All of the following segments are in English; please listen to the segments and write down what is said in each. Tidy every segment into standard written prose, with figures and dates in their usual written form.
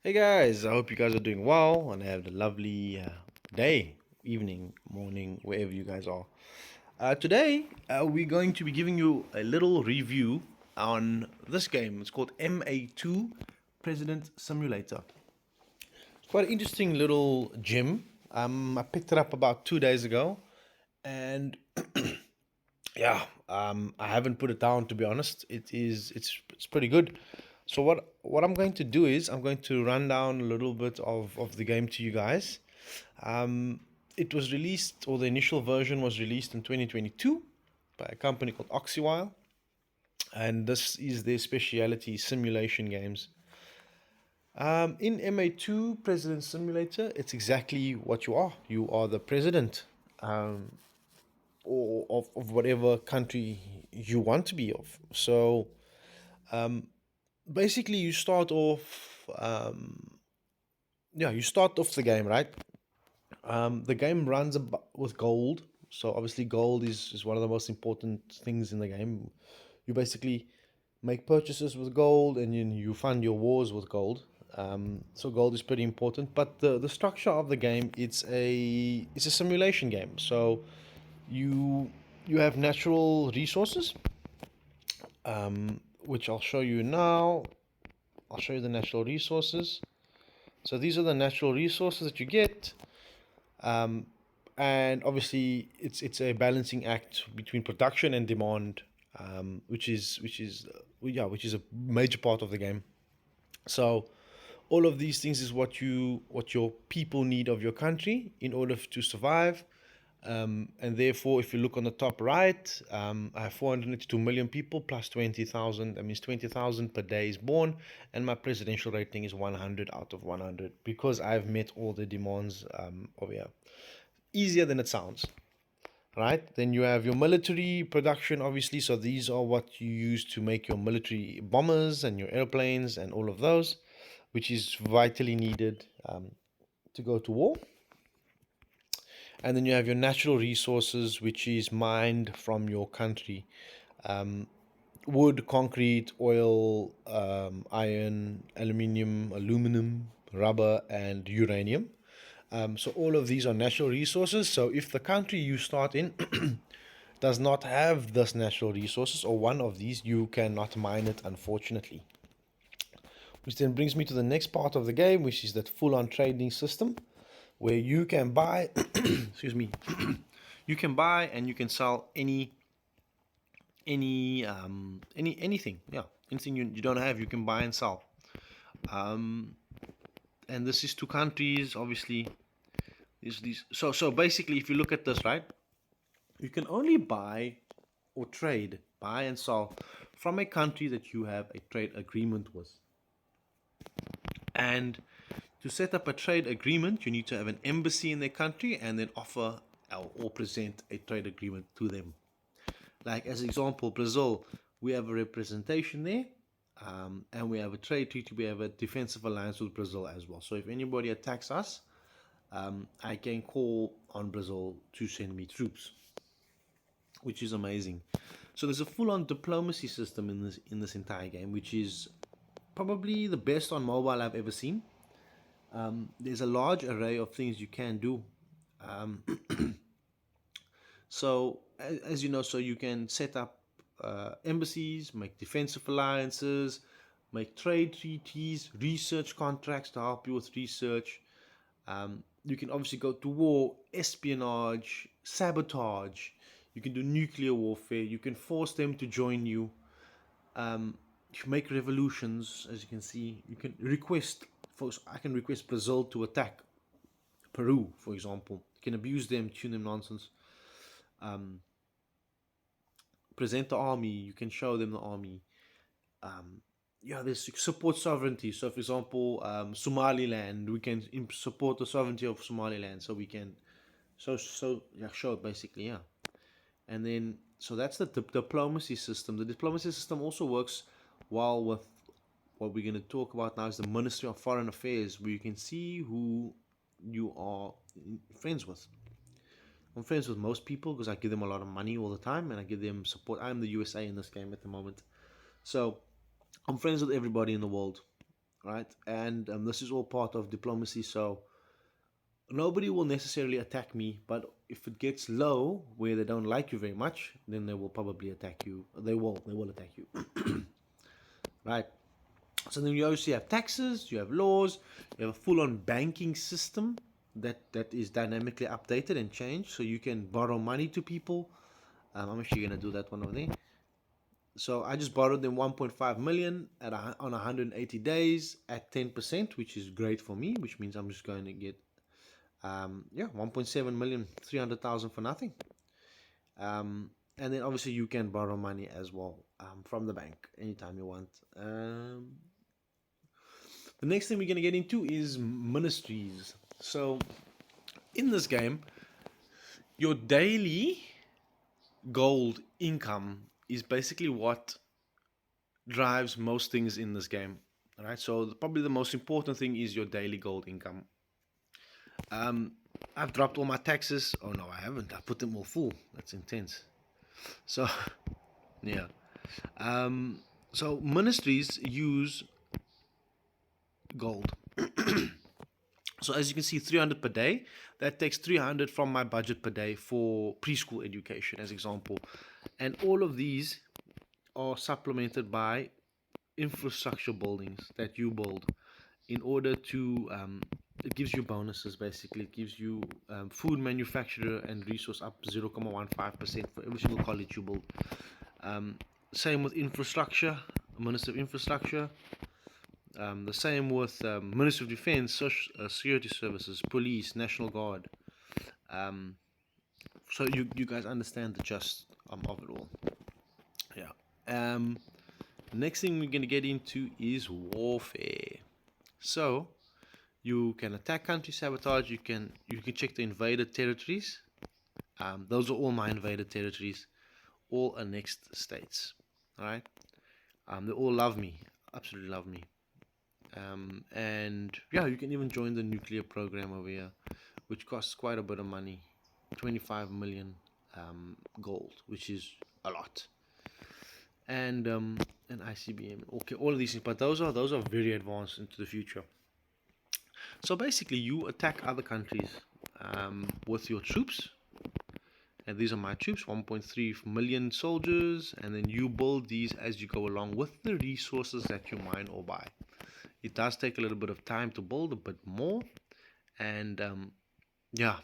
Hey guys, I hope you guys are doing well and have a lovely day, evening, morning, wherever you guys are. Today, we're going to be giving you a little review on this game. It's called MA2 President Simulator. It's quite an interesting little gem. I picked it up about 2 days ago, and yeah, I haven't put it down to be honest. It's pretty good. So what I'm going to do is I'm going to run down a little bit of the game to you guys. Um, it was released, or the initial version was released in 2022 by a company called Oxywile, and this is their speciality simulation games. In MA2 President Simulator, it's exactly what you are. You are the president. Or of whatever country you want to be of. So basically, you start off. Yeah, you start off the game, right? The game runs with gold. So obviously, gold is one of the most important things in the game. You basically make purchases with gold, and you fund your wars with gold. So gold is pretty important. But the structure of the game, it's a simulation game. So you you have natural resources, which I'll show you now. I'll show you the natural resources. So these are the natural resources that you get, um, and obviously it's a balancing act between production and demand, which is a major part of the game. So all of these things is what your people need of your country in order to survive. And therefore, if you look on the top right, I have 482 million people plus 20,000. That means 20,000 per day is born, and my presidential rating is 100 out of 100 because I've met all the demands over here. Easier than it sounds, right? Then you have your military production, obviously. So these are what you use to make your military bombers and your airplanes and all of those, which is vitally needed to go to war. And then you have your natural resources, which is mined from your country: wood, concrete, oil, iron, aluminum, rubber, and uranium. So all of these are natural resources. So if the country you start in does not have this natural resources or one of these, you cannot mine it, unfortunately. Which then brings me to the next part of the game, which is that full-on trading system, where you can buy, excuse me, you can buy and you can sell anything. Yeah, anything you don't have, you can buy and sell. Um, and this is two countries, obviously. So basically, if you look at this, right, you can only buy or buy and sell from a country that you have a trade agreement with. And to set up a trade agreement, you need to have an embassy in their country and then offer or present a trade agreement to them. Like, as an example, Brazil, we have a representation there, and we have a trade treaty, we have a defensive alliance with Brazil as well. So if anybody attacks us, I can call on Brazil to send me troops, which is amazing. So there's a full-on diplomacy system in this entire game, which is probably the best on mobile I've ever seen. There's a large array of things you can do. Um, so as you know, so you can set up embassies, make defensive alliances, make trade treaties, research contracts to help you with research. You can obviously go to war, espionage, sabotage. You can do nuclear warfare. You can force them to join you. You can make revolutions, as you can see. You can request, folks. I can request Brazil to attack Peru, for example. You can abuse them, tune them nonsense. Present the army. You can show them the army. Yeah, there's support sovereignty. So, for example, Somaliland, we can support the sovereignty of Somaliland. So we can, yeah, show it basically, yeah. And then, so that's the diplomacy system. The diplomacy system also works well with what we're going to talk about now is the Ministry of Foreign Affairs, where you can see who you are friends with. I'm friends with most people because I give them a lot of money all the time and I give them support. I'm the USA in this game at the moment. So I'm friends with everybody in the world. right? And this is all part of diplomacy. So nobody will necessarily attack me, but if it gets low where they don't like you very much, then they will probably attack you. They will attack you, right? So then you obviously have taxes, you have laws, you have a full-on banking system that is dynamically updated and changed, so you can borrow money to people. I'm actually gonna do that one over there. So I just borrowed them 1.5 million on 180 days at 10%, which is great for me. Which means I'm just going to get 1.7 million, 300,000 for nothing. And then obviously you can borrow money as well from the bank anytime you want. The next thing we're going to get into is ministries. So in this game, your daily gold income is basically what drives most things in this game. All right, so probably the most important thing is your daily gold income. I've dropped all my taxes. Oh no, I haven't. I put them all full. That's intense. So yeah. So ministries use gold. So as you can see, 300 per day. That takes 300 from my budget per day for preschool education, as example. And all of these are supplemented by infrastructure buildings that you build in order to it gives you bonuses. Basically it gives you food manufacturer and resource up 0.15% for every single college you build. Same with infrastructure, Minister of Infrastructure. The same with Ministry of Defense, Security Services, Police, National Guard. So you guys understand the gist of it all. Yeah. Next thing we're going to get into is warfare. So you can attack country, sabotage. You can check the invaded territories. Those are all my invaded territories, all annexed states. All right. They all love me, absolutely love me. And yeah, you can even join the nuclear program over here, which costs quite a bit of money, 25 million gold, which is a lot. And an ICBM. Okay, all of these things, but those are very advanced into the future. So basically, you attack other countries with your troops, and these are my troops, 1.3 million soldiers, and then you build these as you go along with the resources that you mine or buy. It does take a little bit of time to build a bit more, and yeah,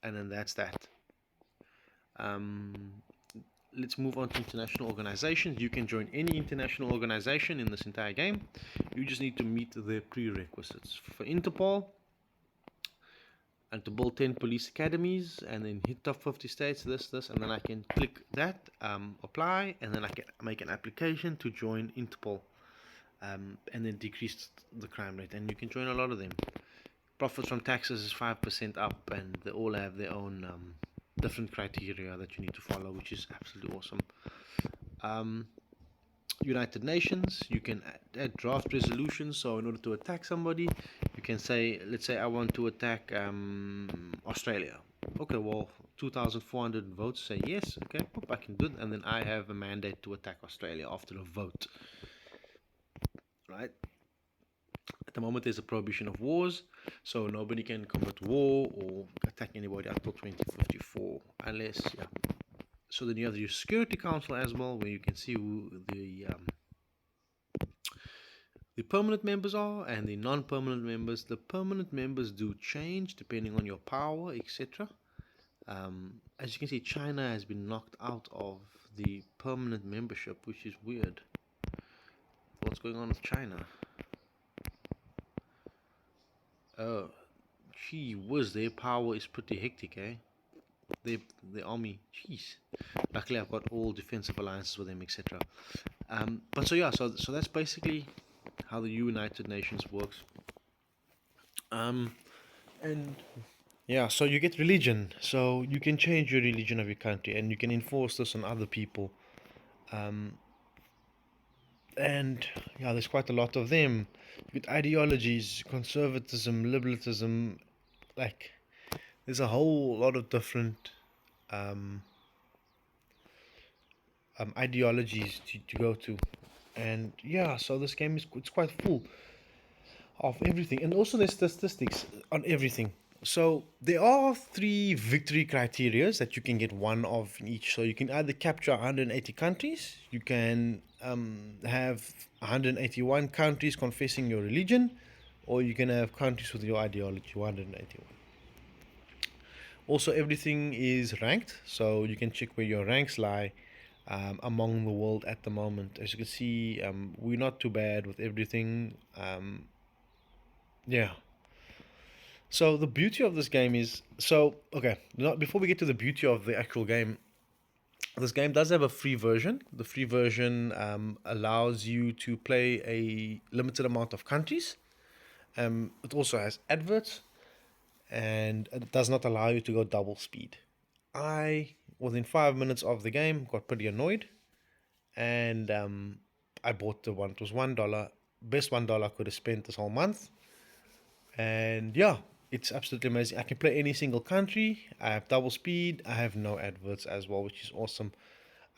and then that's that. Um, let's move on to international organizations. You can join any international organization in this entire game. You just need to meet the prerequisites. For Interpol, and to build 10 police academies, and then hit top 50 states, this, and then I can click that, apply, and then I can make an application to join Interpol, and then decrease the crime rate, and you can join a lot of them. Profits from taxes is 5% up, and they all have their own different criteria that you need to follow, which is absolutely awesome. United Nations, you can add draft resolutions. So in order to attack somebody, you can say, let's say I want to attack Australia. Okay, well, 2,400 votes say yes. Okay, I can do it, and then I have a mandate to attack Australia after a vote. Right? At the moment, there's a prohibition of wars, so nobody can commit war or attack anybody until 2054, unless So then you have your Security Council as well, where you can see who the permanent members are and the non-permanent members. The permanent members do change depending on your power, etc. As you can see, China has been knocked out of the permanent membership, which is weird. What's going on with China? Oh, gee whiz, their power is pretty hectic, eh? The army, jeez. Luckily, I've got all defensive alliances with them, etc. But so yeah, so that's basically how the United Nations works. And yeah, so you get religion, so you can change your religion of your country, and you can enforce this on other people. And yeah, there's quite a lot of them. You get ideologies, conservatism, liberalism, like there's a whole lot of different um, ideologies to go to. And yeah, so this game is it's quite full. of everything, and also there's statistics on everything. So there are three victory criterias that you can get one of in each. So you can either capture 180 countries, you can have 181 countries confessing your religion, or you can have countries with your ideology, 181. Also, everything is ranked, so you can check where your ranks lie among the world at the moment. As you can see, we're not too bad with everything. Yeah. So the beauty of this game is okay. Not before we get to the beauty of the actual game. This game does have a free version. The free version allows you to play a limited amount of countries. It also has adverts, and it does not allow you to go double speed. I, within 5 minutes of the game, got pretty annoyed, and I bought the one. It was $1, best $1 I could have spent this whole month, and yeah, it's absolutely amazing. I can play any single country. I have double speed. I have no adverts as well, which is awesome.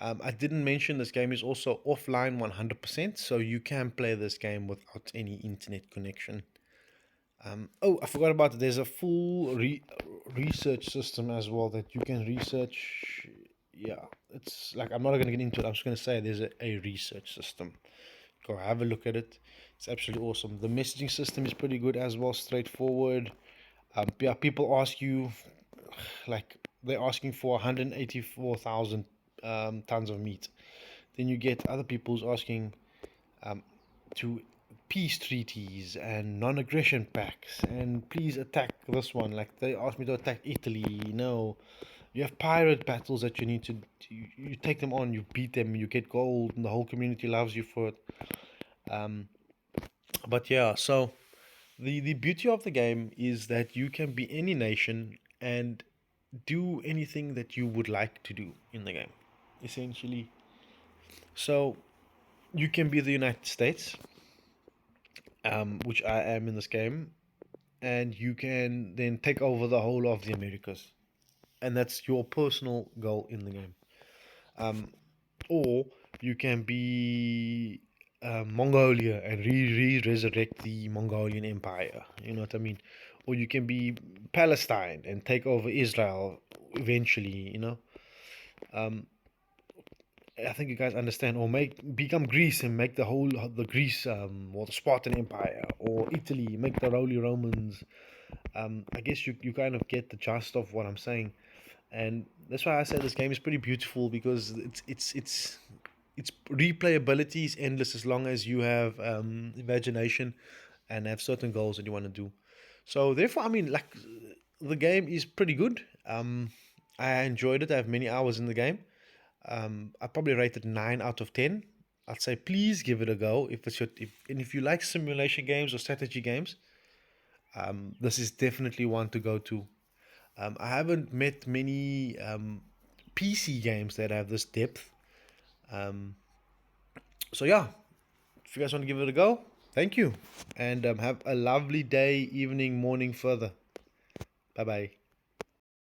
I didn't mention this game is also offline 100%, so you can play this game without any internet connection. Oh, I forgot about it. There's a full research system as well that you can research. Yeah, it's like I'm not going to get into it. I'm just going to say there's a research system. Go have a look at it. It's absolutely awesome. The messaging system is pretty good as well, straightforward. Yeah, people ask you, like, they're asking for 184,000 tons of meat. Then you get other people's asking um, to peace treaties and non-aggression pacts and please attack this one. Like they asked me to attack Italy. No, you have pirate battles that you need to. You take them on, you beat them, you get gold, and the whole community loves you for it. Um, but yeah, so the beauty of the game is that you can be any nation and do anything that you would like to do in the game, essentially. So you can be the United States, which I am in this game, and you can then take over the whole of the Americas, and that's your personal goal in the game. Um, or you can be Mongolia and resurrect the Mongolian Empire. You know what I mean? Or you can be Palestine and take over Israel eventually. Um, I think you guys understand. Or become Greece and make the Greece or the Spartan Empire, or Italy make the Holy Romans. I guess you kind of get the gist of what I'm saying, and that's why I say this game is pretty beautiful because its replayability is endless as long as you have imagination and have certain goals that you want to do. So therefore, I mean, like the game is pretty good. I enjoyed it. I have many hours in the game. I probably rate it 9 out of 10. I'd say please give it a go if you like simulation games or strategy games. This is definitely one to go to. I haven't met many PC games that have this depth. Um, so yeah, if you guys want to give it a go, thank you, and have a lovely day, evening, morning further. Bye bye.